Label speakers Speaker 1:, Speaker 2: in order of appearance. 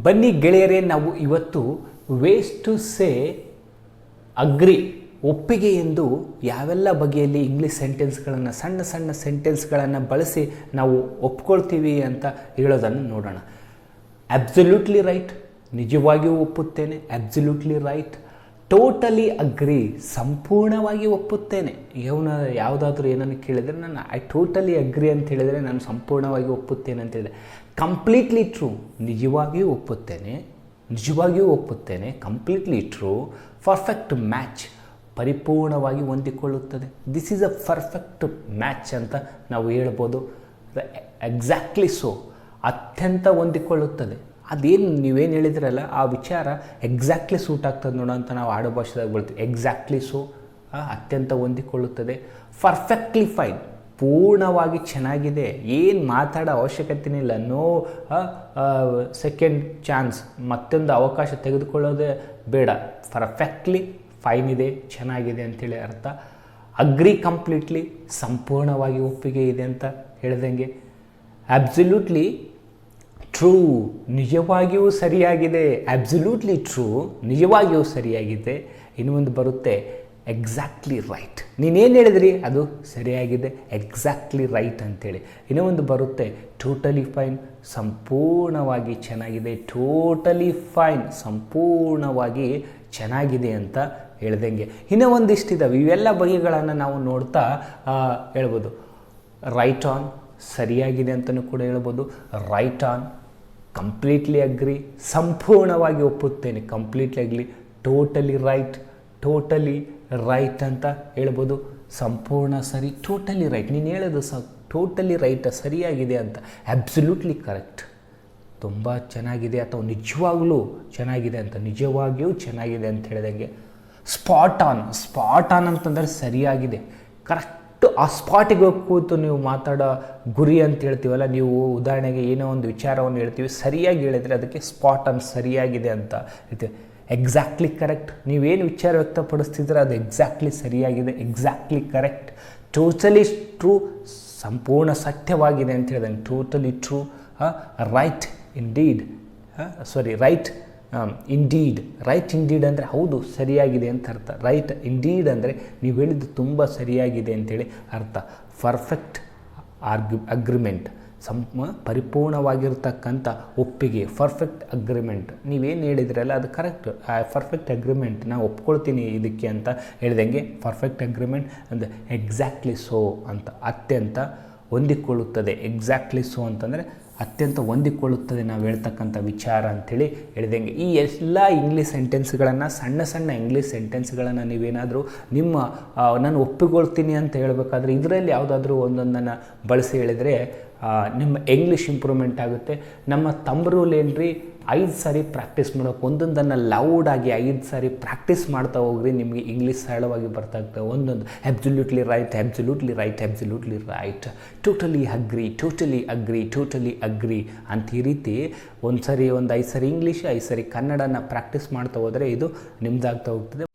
Speaker 1: ಬನ್ನಿ ಗೆಳೆಯರೇ, ನಾವು ಇವತ್ತು ವೇಸ್ ಟು ಸೇ ಅಗ್ರಿ, ಒಪ್ಪಿಗೆ ಎಂದು ಯಾವೆಲ್ಲ ಬಗೆಯಲ್ಲಿ ಇಂಗ್ಲೀಷ್ ಸೆಂಟೆನ್ಸ್ಗಳನ್ನು, ಸಣ್ಣ ಸಣ್ಣ ಸೆಂಟೆನ್ಸ್ಗಳನ್ನು ಬಳಸಿ ನಾವು ಒಪ್ಕೊಳ್ತೀವಿ ಅಂತ ಹೇಳೋದನ್ನು ನೋಡೋಣ. ಅಬ್ಸಲ್ಯೂಟ್ಲಿ ರೈಟ್, ನಿಜವಾಗಿಯೂ ಒಪ್ಪುತ್ತೇನೆ. Absolutely right. ಟೋಟಲಿ ಅಗ್ರಿ, ಸಂಪೂರ್ಣವಾಗಿ ಒಪ್ಪುತ್ತೇನೆ. ಯಾವುದಾದ್ರೂ ಏನನ್ನು ಕೇಳಿದರೆ ನಾನು ಐ ಟೋಟಲಿ ಅಗ್ರಿ ಅಂತ ಹೇಳಿದರೆ ನಾನು ಸಂಪೂರ್ಣವಾಗಿ ಒಪ್ಪುತ್ತೇನೆ ಅಂತ ಹೇಳಿದೆ. ಕಂಪ್ಲೀಟ್ಲಿ ಟ್ರೂ, ನಿಜವಾಗಿಯೂ ಒಪ್ಪುತ್ತೇನೆ, ನಿಜವಾಗಿಯೂ ಒಪ್ಪುತ್ತೇನೆ. Completely true. ಪರ್ಫೆಕ್ಟ್ ಮ್ಯಾಚ್, ಪರಿಪೂರ್ಣವಾಗಿ ಹೊಂದಿಕೊಳ್ಳುತ್ತದೆ. This is a perfect match ಅಂತ ನಾವು ಹೇಳ್ಬೋದು. ಎಕ್ಸಾಕ್ಟ್ಲಿ ಸೋ, ಅತ್ಯಂತ ಹೊಂದಿಕೊಳ್ಳುತ್ತದೆ. ಅದೇನು ನೀವೇನು ಹೇಳಿದ್ರಲ್ಲ ಆ ವಿಚಾರ ಎಕ್ಸಾಕ್ಟ್ಲಿ ಸೂಟ್ ಆಗ್ತದೆ ನೋಡೋ ಅಂತ ನಾವು ಆಡೋ ಭಾಷೆದಾಗ ಬರ್ತೀವಿ. ಎಕ್ಸಾಕ್ಟ್ಲಿ ಸೋ, ಅತ್ಯಂತ ಹೊಂದಿಕೊಳ್ಳುತ್ತದೆ. ಪರ್ಫೆಕ್ಟ್ಲಿ ಫೈನ್, ಪೂರ್ಣವಾಗಿ ಚೆನ್ನಾಗಿದೆ, ಏನು ಮಾತಾಡೋ ಅವಶ್ಯಕತೆನೇ ಇಲ್ಲ. ನೋ ಸೆಕೆಂಡ್ ಚಾನ್ಸ್, ಮತ್ತೊಂದು ಅವಕಾಶ ತೆಗೆದುಕೊಳ್ಳೋದೇ ಬೇಡ. ಪರ್ಫೆಕ್ಟ್ಲಿ ಫೈನ್ ಇದೆ, ಚೆನ್ನಾಗಿದೆ ಅಂಥೇಳಿ ಅರ್ಥ. ಅಗ್ರಿ ಕಂಪ್ಲೀಟ್ಲಿ, ಸಂಪೂರ್ಣವಾಗಿ ಒಪ್ಪಿಗೆ ಇದೆ ಅಂತ ಹೇಳ್ದಂಗೆ. ಅಬ್ಸಲ್ಯೂಟ್ಲಿ ಟ್ರೂ, ನಿಜವಾಗಿಯೂ ಸರಿಯಾಗಿದೆ. ಅಬ್ಸಲ್ಯೂಟ್ಲಿ ಟ್ರೂ, ನಿಜವಾಗಿಯೂ ಸರಿಯಾಗಿದೆ. ಇನ್ನು ಒಂದು ಬರುತ್ತೆ ಎಕ್ಸಾಕ್ಟ್ಲಿ ರೈಟ್, ನೀನೇನು ಹೇಳಿದ್ರಿ ಅದು ಸರಿಯಾಗಿದೆ, ಎಕ್ಸಾಕ್ಟ್ಲಿ ರೈಟ್ ಅಂಥೇಳಿ. ಇನ್ನೂ ಒಂದು ಬರುತ್ತೆ ಟೋಟಲಿ ಫೈನ್, ಸಂಪೂರ್ಣವಾಗಿ ಚೆನ್ನಾಗಿದೆ. ಟೋಟಲಿ ಫೈನ್, ಸಂಪೂರ್ಣವಾಗಿ ಚೆನ್ನಾಗಿದೆ ಅಂತ ಹೇಳ್ದಂಗೆ. ಇನ್ನೂ ಒಂದಿಷ್ಟಿದ್ದಾವೆ. ಇವೆಲ್ಲ ಬಗೆಗಳನ್ನು ನಾವು ನೋಡ್ತಾ ಹೇಳ್ಬೋದು. ರೈಟ್ ಆನ್, ಸರಿಯಾಗಿದೆ ಅಂತಲೂ ಕೂಡ ಹೇಳ್ಬೋದು. ರೈಟ್ ಆನ್, ಕಂಪ್ಲೀಟ್ಲಿ ಅಗ್ರಿ, ಸಂಪೂರ್ಣವಾಗಿ ಒಪ್ಪುತ್ತೇನೆ, completely agree. Totally right, totally right ಅಂತ ಹೇಳ್ಬೋದು. ಸಂಪೂರ್ಣ ಸರಿ, ಟೋಟಲಿ ರೈಟ್, ನೀನು ಹೇಳೋದು ಟೋಟಲಿ ರೈಟ್, ಸರಿಯಾಗಿದೆ ಅಂತ. ಅಬ್ಸಲ್ಯೂಟ್ಲಿ ಕರೆಕ್ಟ್, ತುಂಬ ಚೆನ್ನಾಗಿದೆ ಅಥವಾ ನಿಜವಾಗ್ಲೂ ಚೆನ್ನಾಗಿದೆ ಅಂತ, ನಿಜವಾಗಿಯೂ ಚೆನ್ನಾಗಿದೆ ಅಂತ ಹೇಳಿದಂಗೆ. ಸ್ಪಾಟ್ ಆನ್, ಸ್ಪಾಟ್ ಆನ್ ಅಂತಂದರೆ ಸರಿಯಾಗಿದೆ, ಕರೆಕ್ಟ್. ಆ ಸ್ಪಾಟಿಗೆ ಹೋಗಿ ಕೂತು ನೀವು ಮಾತಾಡೋ ಗುರಿ ಅಂತ ಹೇಳ್ತೀವಲ್ಲ, ನೀವು ಉದಾಹರಣೆಗೆ ಏನೋ ಒಂದು ವಿಚಾರವನ್ನು ಹೇಳ್ತೀವಿ, ಸರಿಯಾಗಿ ಹೇಳಿದರೆ ಅದಕ್ಕೆ ಸ್ಪಾಟ್ ಆನ್, ಸರಿಯಾಗಿದೆ ಅಂತ ಹೇಳ್ತೀವಿ. ಎಕ್ಸಾಕ್ಟ್ಲಿ ಕರೆಕ್ಟ್, ನೀವೇನು ವಿಚಾರ ವ್ಯಕ್ತಪಡಿಸ್ತಿದ್ರೆ ಅದು ಎಕ್ಸಾಕ್ಟ್ಲಿ ಸರಿಯಾಗಿದೆ, ಎಕ್ಸಾಕ್ಟ್ಲಿ ಕರೆಕ್ಟ್. ಟೋಟಲಿ ಟ್ರೂ, ಸಂಪೂರ್ಣ ಸತ್ಯವಾಗಿದೆ ಅಂತ ಹೇಳಿದಂಗೆ. Totally true. Right indeed, right indeed. Right indeed ಅಂದರೆ ಹೌದು, ಸರಿಯಾಗಿದೆ ಅಂತ ಅರ್ಥ. ರೈಟ್ ಇಂಡೀಡ್ ಅಂದರೆ ನೀವು ಹೇಳಿದ್ದು ತುಂಬ ಸರಿಯಾಗಿದೆ ಅಂತೇಳಿ ಅರ್ಥ. ಪರ್ಫೆಕ್ಟ್ ಅಗ್ರಿಮೆಂಟ್, ಪರಿಪೂರ್ಣವಾಗಿರ್ತಕ್ಕಂಥ ಒಪ್ಪಿಗೆ. ಪರ್ಫೆಕ್ಟ್ ಅಗ್ರಿಮೆಂಟ್, ನೀವೇನು ಹೇಳಿದ್ರಲ್ಲ ಅದು ಕರೆಕ್ಟ್. ಪರ್ಫೆಕ್ಟ್ ಅಗ್ರಿಮೆಂಟ್, ನಾನು ಒಪ್ಕೊಳ್ತೀನಿ ಇದಕ್ಕೆ ಅಂತ ಹೇಳ್ದಂಗೆ. ಪರ್ಫೆಕ್ಟ್ ಅಗ್ರಿಮೆಂಟ್ ಅಂದರೆ ಎಕ್ಸಾಕ್ಟ್ಲಿ ಸೋ ಅಂತ, ಅತ್ಯಂತ ಹೊಂದಿಕೊಳ್ಳುತ್ತದೆ. ಎಕ್ಸಾಕ್ಟ್ಲಿ ಸೋ ಅಂತಂದರೆ ಅತ್ಯಂತ ಹೊಂದಿಕೊಳ್ಳುತ್ತದೆ ನಾವು ಹೇಳ್ತಕ್ಕಂಥ ವಿಚಾರ ಅಂಥೇಳಿ ಹೇಳಿದಂಗೆ. ಈ ಎಲ್ಲ ಇಂಗ್ಲೀಷ್ ಸೆಂಟೆನ್ಸ್ಗಳನ್ನು, ಸಣ್ಣ ಸಣ್ಣ ಇಂಗ್ಲೀಷ್ ಸೆಂಟೆನ್ಸ್ಗಳನ್ನು ನೀವೇನಾದರೂ ನಾನು ಒಪ್ಪಿಕೊಳ್ತೀನಿ ಅಂತ ಹೇಳಬೇಕಾದ್ರೆ ಇದರಲ್ಲಿ ಯಾವುದಾದ್ರೂ ಒಂದೊಂದನ್ನು ಬಳಸಿ ಹೇಳಿದರೆ ನಿಮ್ಮ ಇಂಗ್ಲೀಷ್ ಇಂಪ್ರೂವ್ಮೆಂಟ್ ಆಗುತ್ತೆ. ನಮ್ಮ ತಮ್ಮರೂಲ್ ಏನ್ರಿ, 5 ಸಾರಿ ಪ್ರಾಕ್ಟೀಸ್ ಮಾಡೋಕೆ, ಒಂದೊಂದನ್ನು ಲೌಡಾಗಿ 5 ಸಾರಿ ಪ್ರಾಕ್ಟೀಸ್ ಮಾಡ್ತಾ ಹೋಗ್ರಿ, ನಿಮಗೆ ಇಂಗ್ಲೀಷ್ ಸರಳವಾಗಿ ಬರ್ತಾಗ್ತವೆ ಒಂದೊಂದು. Absolutely right, absolutely right, absolutely right. Totally agri, totally agree, totally agree ಅಂತ ಈ ರೀತಿ ಒಂದು 5 ಸಾರಿ ಇಂಗ್ಲೀಷ್, 5 ಸಾರಿ ಕನ್ನಡನ ಪ್ರಾಕ್ಟೀಸ್ ಮಾಡ್ತಾ ಹೋದರೆ ಇದು ನಿಮ್ದಾಗ್ತಾ ಹೋಗ್ತದೆ.